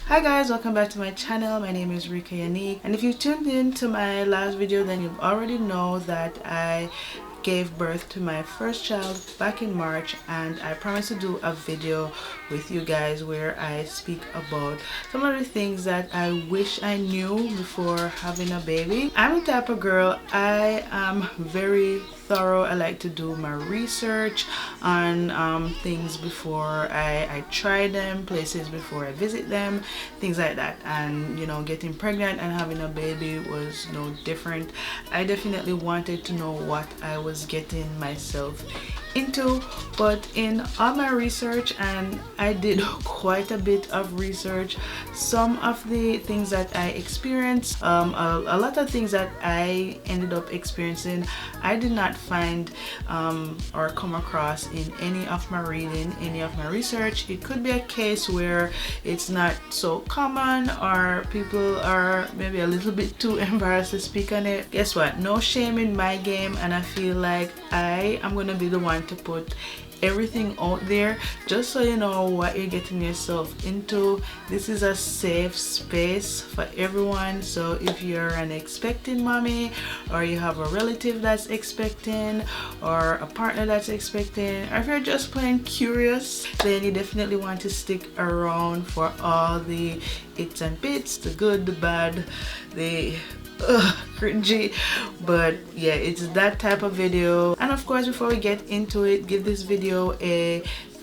Hi guys, welcome back to my channel. My name is Reika Yanique, and if you tuned in to my last video, then you already know that I gave birth to my first child back in March, and I promised to do a video with you guys where I speak about some of the things that I wish I knew before having a baby. I'm the type of girl, I am very thorough. I like to do my research on things before I try them, places before I visit them, things like that. And you know, getting pregnant and having a baby was no different. I definitely wanted to know what I was getting myself into, but in all my research, and I did quite a bit of research, some of the things that I experienced, a lot of things that I ended up experiencing, I did not find or come across in any of my reading, any of my research. It could be a case where it's not so common, or people are maybe a little bit too embarrassed to speak on it. Guess what? No shame in my game, and I feel like I am gonna be the one to put everything out there just so you know what you're getting yourself into. This is a safe space for everyone, so if you're an expecting mommy, or you have a relative that's expecting, or a partner that's expecting, or if you're just plain curious, then you definitely want to stick around for all the its and bits, the good, the bad, the cringy. But yeah, it's that type of video. And of course, before we get into it, give this video a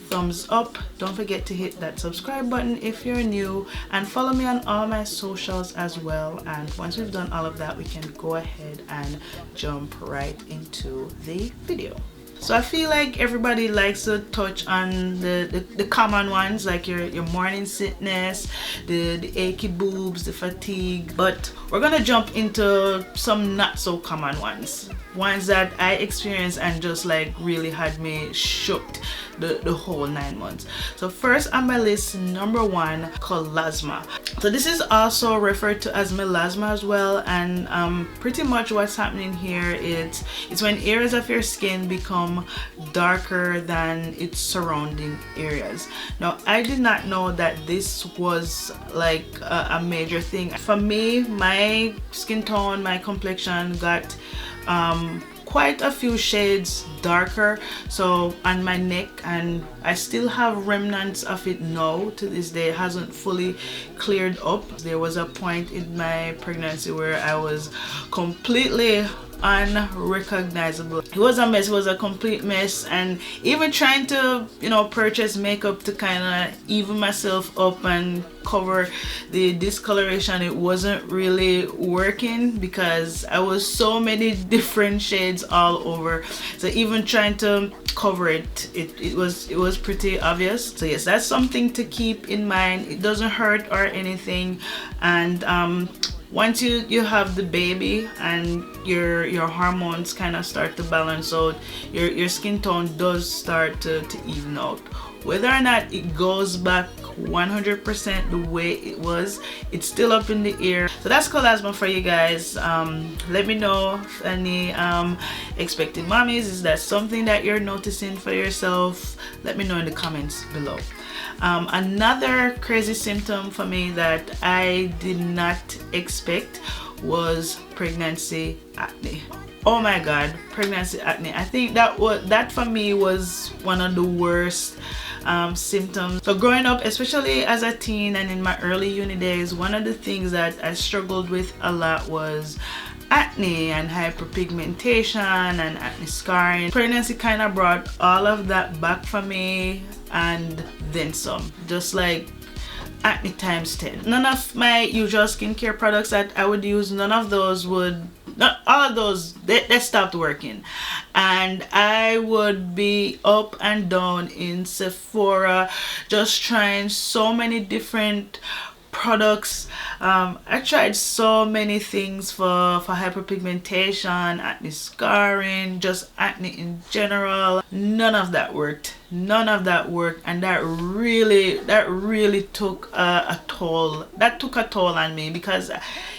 thumbs up. Don't forget to hit that subscribe button if you're new, and follow me on all my socials as well. And once we've done all of that, we can go ahead and jump right into the video. So I feel like everybody likes to touch on the common ones, like your morning sickness, the achy boobs, the fatigue, but we're gonna jump into some not so common ones that I experienced and just like really had me shocked the whole 9 months. So first on my list, number one, Colasma. So this is also referred to as melasma as well, and pretty much what's happening here is it's when areas of your skin become darker than its surrounding areas. Now, I did not know that this was like a major thing. For me, my skin tone, my complexion got quite a few shades darker, so on my neck, and I still have remnants of it now to this day. It hasn't fully cleared up. There was a point in my pregnancy where I was completely unrecognizable. It was a mess. It was a complete mess, and even trying to, you know, purchase makeup to kind of even myself up and cover the discoloration, it wasn't really working because I was so many different shades all over. So even trying to cover it, it was pretty obvious. So yes, that's something to keep in mind. It doesn't hurt or anything, and once you have the baby and your hormones kind of start to balance out, your skin tone does start to even out. Whether or not it goes back 100% the way it was, it's still up in the air. So that's Colasma for you guys. Let me know if any expecting mommies, is that something that you're noticing for yourself? Let me know in the comments below. Another crazy symptom for me that I did not expect was pregnancy acne. Oh my god, pregnancy acne. I think that for me was one of the worst symptoms. So growing up, especially as a teen and in my early uni days, one of the things that I struggled with a lot was acne and hyperpigmentation and acne scarring. Pregnancy kind of brought all of that back for me, and then some, just like acne times 10. None of my usual skincare products that I would use, none of those would, not all of those, they stopped working, and I would be up and down in Sephora just trying so many different products. I tried so many things for hyperpigmentation, acne scarring, just acne in general. None of that worked. None of that worked, and that really took a toll. That took a toll on me because,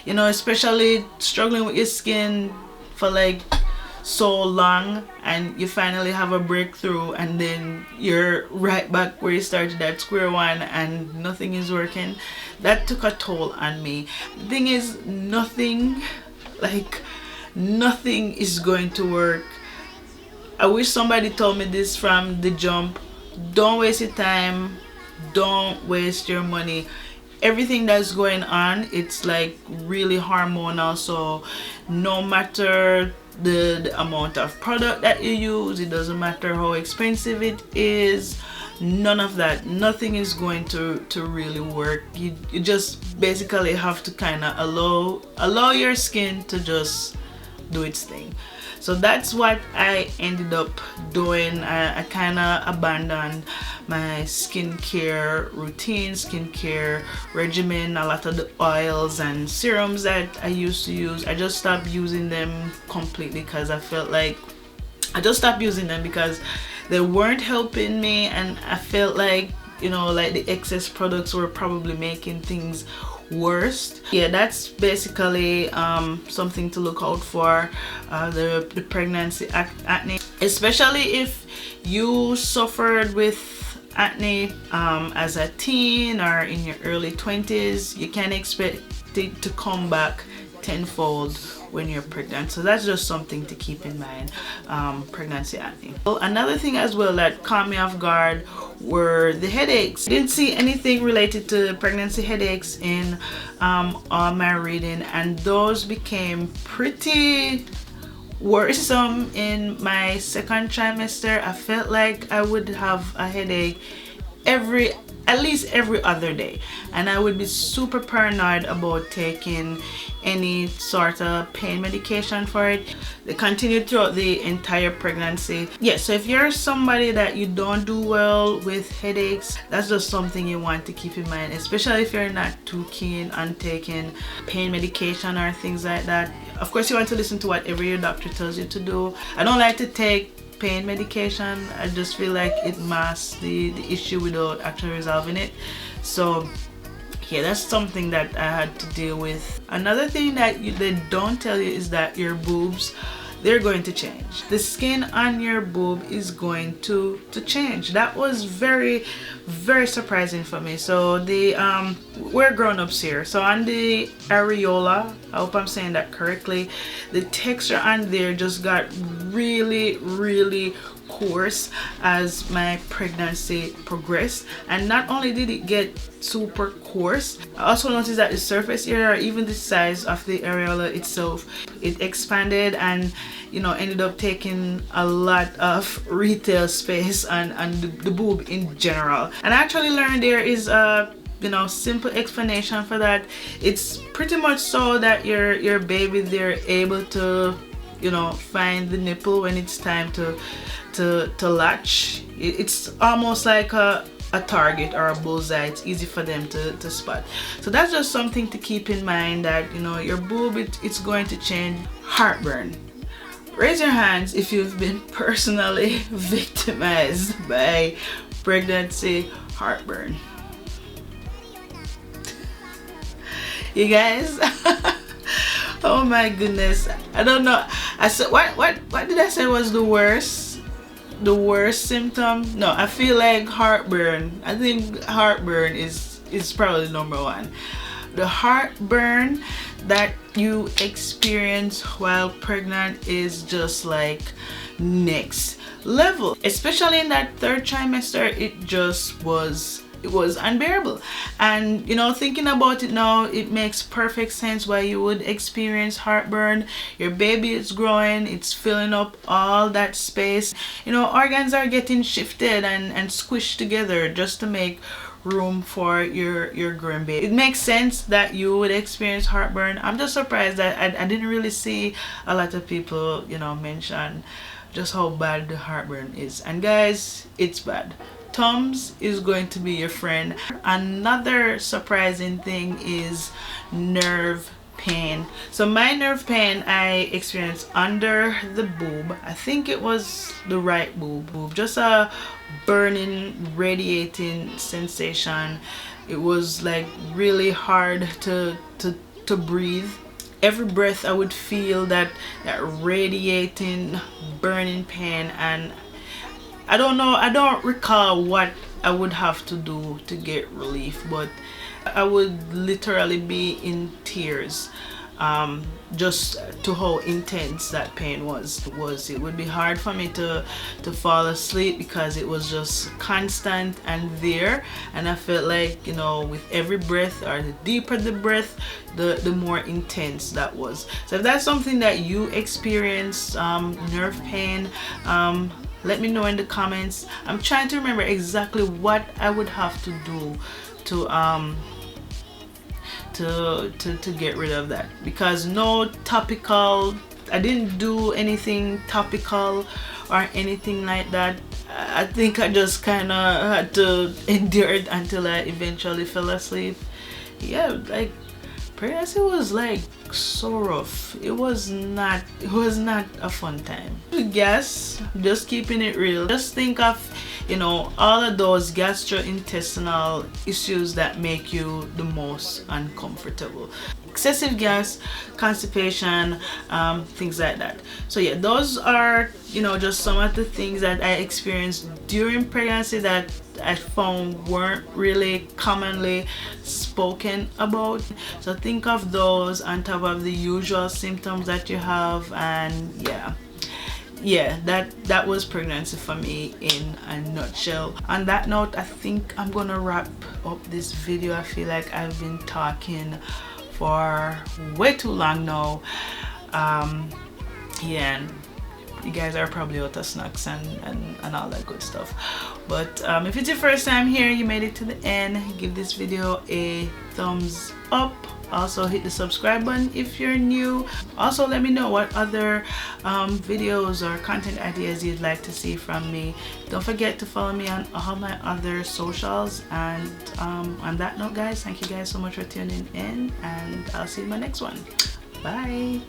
you know, especially struggling with your skin for like so long and you finally have a breakthrough, and then you're right back where you started at square one and nothing is working. That took a toll on me. The thing is, nothing is going to work. I wish somebody told me this from the jump. Don't waste your time, don't waste your money. Everything that's going on, it's like really hormonal, so no matter the amount of product that you use, it doesn't matter how expensive it is, none of that, nothing is going to really work. You just basically have to kind of allow your skin to just do its thing. So that's what I ended up doing. I kind of abandoned my skincare routine, skincare regimen. A lot of the oils and serums that I used to use, I just stopped using them completely because I felt like I just stopped using them because they weren't helping me, and I felt like, you know, like the excess products were probably making things worst. Yeah, that's basically something to look out for, the pregnancy acne, especially if you suffered with acne as a teen or in your early 20s. You can expect it to come back tenfold when you're pregnant, so that's just something to keep in mind. Pregnancy acne. Well, another thing as well that caught me off guard were the headaches. I didn't see anything related to pregnancy headaches in all my reading, and those became pretty worrisome in my second trimester. I felt like I would have a headache at least every other day, and I would be super paranoid about taking any sort of pain medication for it. They continued throughout the entire pregnancy. Yeah, so if you're somebody that you don't do well with headaches, that's just something you want to keep in mind, especially if you're not too keen on taking pain medication or things like that. Of course, you want to listen to whatever your doctor tells you to do. I don't like to take pain medication. I just feel like it masks the issue without actually resolving it. So yeah, that's something that I had to deal with. Another thing that they don't tell you is that your boobs, they're going to change. The skin on your boob is going to change. That was very surprising for me. So the we're grown-ups here, so on the areola, I hope I'm saying that correctly, the texture on there just got really coarse as my pregnancy progressed. And not only did it get super coarse, I also noticed that the surface area, or even the size of the areola itself, it expanded and, you know, ended up taking a lot of retail space and the boob in general. And I actually learned there is a, you know, simple explanation for that. It's pretty much so that your baby, they're able to, you know, find the nipple when it's time to latch. It's almost like a target or a bullseye. It's easy for them to spot. So that's just something to keep in mind, that, you know, your boob, it's going to change. Heartburn. Raise your hands if you've been personally victimized by pregnancy heartburn. You guys, oh my goodness, I don't know. I said, what did I say was the worst symptom? No, I feel like heartburn. I think heartburn is probably number one. The heartburn that you experience while pregnant is just like next level. Especially in that third trimester, it was unbearable. And, you know, thinking about it now, it makes perfect sense why you would experience heartburn. Your baby is growing, it's filling up all that space. You know, organs are getting shifted and squished together just to make room for your growing baby. It makes sense that you would experience heartburn. I'm just surprised that I didn't really see a lot of people, you know, mention just how bad the heartburn is. And guys, it's bad. Tums is going to be your friend. Another surprising thing is nerve pain. So my nerve pain I experienced under the boob. I think it was the right boob. Just a burning, radiating sensation. It was like really hard to breathe. every breath I would feel that radiating burning pain, and I don't know, I don't recall what I would have to do to get relief, but I would literally be in tears, just to how intense that pain was. It would be hard for me to fall asleep because it was just constant and there, and I felt like, you know, with every breath, or the deeper the breath, the more intense that was. So if that's something that you experience, nerve pain, let me know in the comments. I'm trying to remember exactly what I would have to do to get rid of that, because no topical, I didn't do anything topical or anything like that. I think I just kind of had to endure it until I eventually fell asleep. Yeah, like pregnancy was like so rough. It was not a fun time. I guess just keeping it real, just think of, you know, all of those gastrointestinal issues that make you the most uncomfortable. Excessive gas, constipation, things like that. So yeah, those are, you know, just some of the things that I experienced during pregnancy that I found weren't really commonly spoken about. So think of those on top of the usual symptoms that you have, and yeah, that was pregnancy for me in a nutshell. On that note, I think I'm gonna wrap up this video. I feel like I've been talking for way too long now. Yeah, and you guys are probably out of snacks and all that good stuff, but if it's your first time here, you made it to the end, give this video a thumbs up. Also hit the subscribe button if you're new. Also let me know what other videos or content ideas you'd like to see from me. Don't forget to follow me on all my other socials, and on that note, guys, thank you guys so much for tuning in, and I'll see you in my next one. Bye.